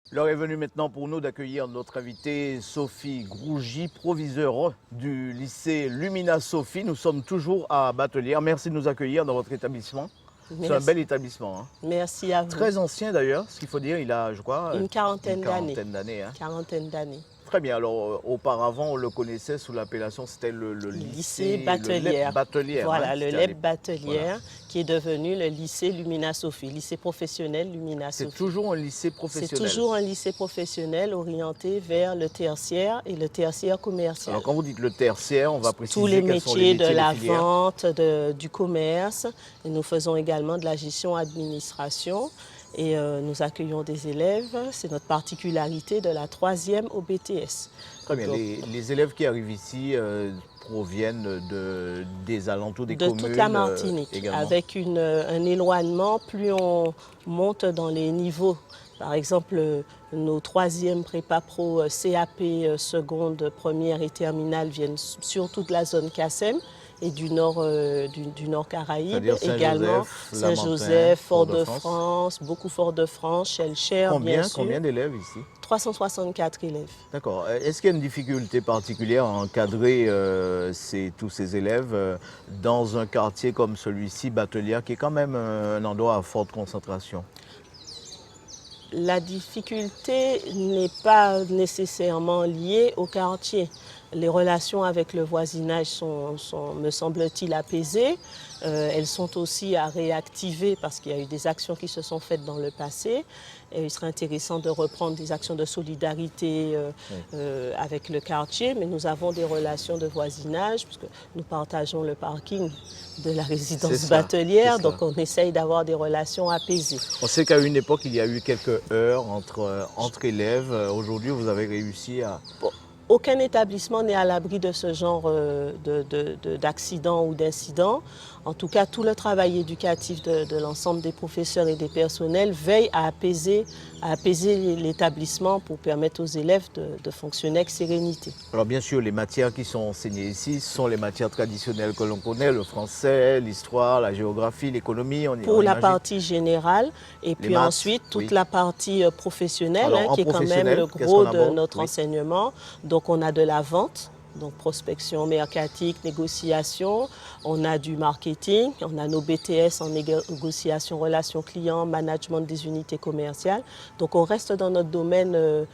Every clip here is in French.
L'heure est venue maintenant pour nous d'accueillir notre invitée Sophie Grougy, proviseure du lycée Lumina Sophie. Nous sommes toujours à Batelière. Merci de nous accueillir dans votre établissement. C'est un Merci. bel établissement, hein. Merci à vous. Très ancien d'ailleurs, ce qu'il faut dire, il a, je crois, Une quarantaine d'années. Hein. Quarantaine d'années. Très bien, alors auparavant on le connaissait sous l'appellation, c'était le lycée Batelière. Batelière. Voilà, hein, le c'était LEP Batelière, qui est devenu le lycée Lumina Sophie, lycée professionnel Lumina Sophie. C'est toujours un lycée professionnel. C'est toujours un lycée professionnel orienté vers le tertiaire et le tertiaire commercial. Alors quand vous dites le tertiaire, on va préciser Tous les quels sont les métiers de la filières. vente, du commerce. Et nous faisons également de la gestion administration. Et nous accueillons des élèves. C'est notre particularité de la 3e au BTS. Très bien. Donc, les élèves qui arrivent ici proviennent des alentours des communes. De toute la Martinique, également. avec un éloignement, plus on monte dans les niveaux. Par exemple, nos 3e prépa pro, CAP, seconde, première et terminale viennent surtout de la zone CACEM et du nord Caraïbes, également Saint-Joseph, Fort-de-France, beaucoup Fort-de-France, Shellcher, bien sûr. Combien d'élèves ici? 364 élèves. D'accord. Est-ce qu'il y a une difficulté particulière à encadrer tous ces élèves dans un quartier comme celui-ci, Batelière, qui est quand même un endroit à forte concentration? La difficulté n'est pas nécessairement liée au quartier. Les relations avec le voisinage sont me semble-t-il, apaisées. Elles sont aussi à réactiver parce qu'il y a eu des actions qui se sont faites dans le passé. Et il serait intéressant de reprendre des actions de solidarité avec le quartier, mais nous avons des relations de voisinage puisque nous partageons le parking de la résidence Batelière, donc on essaye d'avoir des relations apaisées. On sait qu'à une époque, il y a eu quelques heurts entre élèves. Aujourd'hui, vous avez réussi à... Bon. Aucun établissement n'est à l'abri de ce genre d'accident ou d'incident. En tout cas, tout le travail éducatif de l'ensemble des professeurs et des personnels veille à apaiser l'établissement pour permettre aux élèves de fonctionner avec sérénité. Alors bien sûr, les matières qui sont enseignées ici sont les matières traditionnelles que l'on connaît, le français, l'histoire, la géographie, l'économie. Pour la partie générale et puis maths, ensuite toute la partie professionnelle, alors, qui est quand même le gros de notre enseignement. Donc on a de la vente, donc prospection mercatique, négociation, on a du marketing, on a nos BTS en négociation, relations clients, management des unités commerciales. Donc on reste dans notre domaine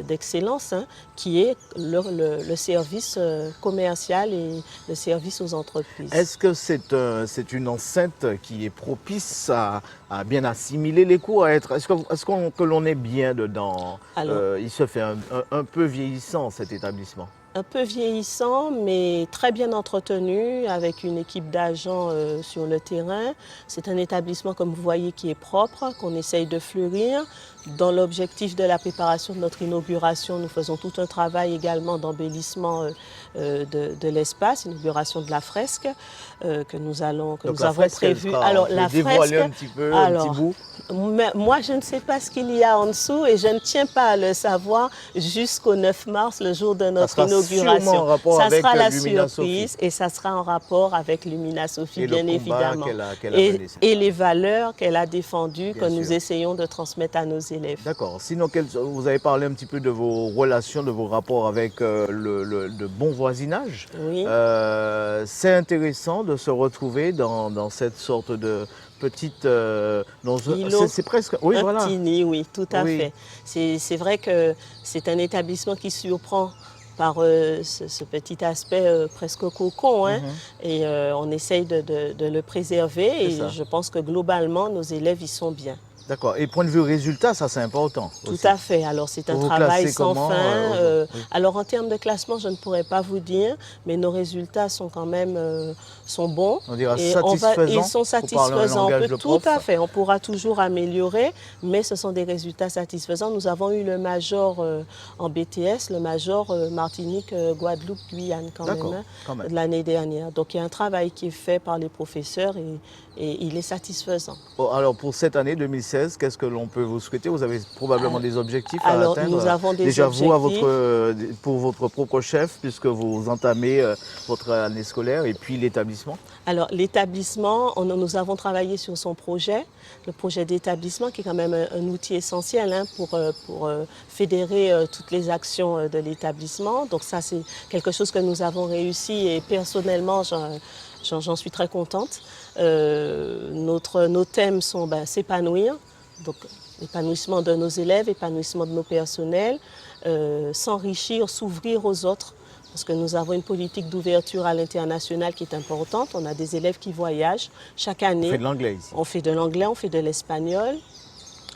d'excellence qui est le service commercial et le service aux entreprises. Est-ce que c'est une enceinte qui est propice à bien assimiler les cours, est-ce que l'on est bien dedans? Alors, il se fait un peu vieillissant cet établissement. Un peu vieillissant, mais très bien entretenu, avec une équipe d'agents sur le terrain. C'est un établissement, comme vous voyez, qui est propre, qu'on essaye de fleurir. Dans l'objectif de la préparation de notre inauguration, nous faisons tout un travail également d'embellissement de l'espace, inauguration de la fresque que nous avons prévue. Alors la fresque, un petit peu, un petit bout. Moi, je ne sais pas ce qu'il y a en dessous et je ne tiens pas à le savoir jusqu'au 9 mars, le jour de notre inauguration. Ça sera la surprise et ça sera en rapport avec Lumina Sophie, bien évidemment. Et les valeurs qu'elle a défendues, que nous essayons de transmettre à nos élèves. D'accord. Sinon, vous avez parlé un petit peu de vos relations, de vos rapports avec le bon voisinage. Oui. C'est intéressant de se retrouver dans cette sorte de petite... c'est presque... Oui, voilà. Oui, tout à fait. C'est vrai que c'est un établissement qui surprend par ce petit aspect presque cocon. Et on essaye de le préserver et je pense que globalement, nos élèves y sont bien. D'accord. Et point de vue résultat, ça c'est important aussi. Tout à fait. Alors c'est un travail sans fin. Alors en termes de classement, je ne pourrais pas vous dire, mais nos résultats sont quand même sont bons. On dira satisfaisants. Ils sont satisfaisants. Tout à fait. On pourra toujours améliorer, mais ce sont des résultats satisfaisants. Nous avons eu le major en BTS, le major Martinique, Guadeloupe, Guyane quand même. De l'année dernière. Donc il y a un travail qui est fait par les professeurs et et il est satisfaisant. Bon, alors pour cette année 2016, qu'est-ce que l'on peut vous souhaiter? Vous avez probablement des objectifs à Alors, atteindre. nous avons des Déjà objectifs. vous, pour votre propre chef, puisque vous entamez votre année scolaire, et puis l'établissement. Alors l'établissement, nous avons travaillé sur son projet, le projet d'établissement qui est quand même un outil essentiel hein, pour fédérer toutes les actions de l'établissement. Donc ça c'est quelque chose que nous avons réussi et personnellement j'en suis très contente. Nos thèmes sont s'épanouir, donc l'épanouissement de nos élèves, l'épanouissement de nos personnels, s'enrichir, s'ouvrir aux autres. Parce que nous avons une politique d'ouverture à l'international qui est importante. On a des élèves qui voyagent chaque année. On fait de l'anglais ici. On fait de l'anglais, on fait de l'espagnol.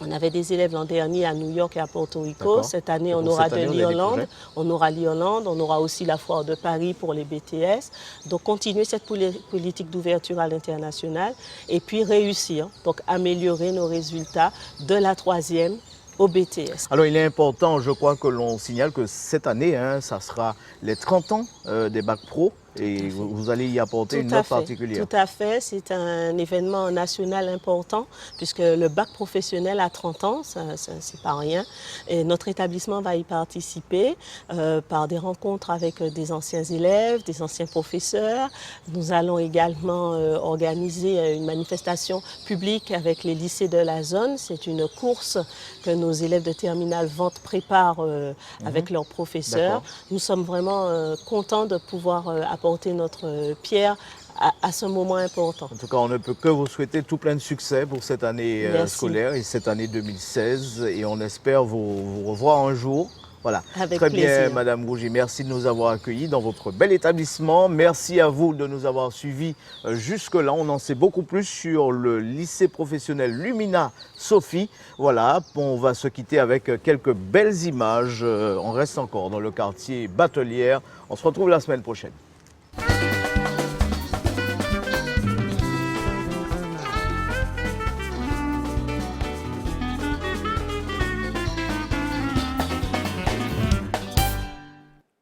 On avait des élèves l'an dernier à New York et à Porto Rico. Cette année, on aura de l'Irlande. On aura l'Irlande. On aura aussi la foire de Paris pour les BTS. Donc, continuer cette politique d'ouverture à l'international et puis réussir. Donc, améliorer nos résultats de la 3e au BTS. Alors il est important, je crois, que l'on signale que cette année, hein, ça sera les 30 ans des bacs pro et vous allez y apporter une note particulière. Tout à fait, c'est un événement national important puisque le bac professionnel à 30 ans, c'est pas rien. Et notre établissement va y participer par des rencontres avec des anciens élèves, des anciens professeurs. Nous allons également organiser une manifestation publique avec les lycées de la zone. C'est une course que nos élèves de terminale vente préparent avec leurs professeurs. Nous sommes vraiment contents de pouvoir apporter notre pierre à ce moment important. En tout cas, on ne peut que vous souhaiter tout plein de succès pour cette année scolaire et cette année 2016 et on espère vous revoir un jour. Voilà, avec très plaisir. bien Madame Rougy, merci de nous avoir accueillis dans votre bel établissement. Merci à vous de nous avoir suivis jusque-là. On en sait beaucoup plus sur le lycée professionnel Lumina Sophie. Voilà, on va se quitter avec quelques belles images. On reste encore dans le quartier Batelière. On se retrouve la semaine prochaine.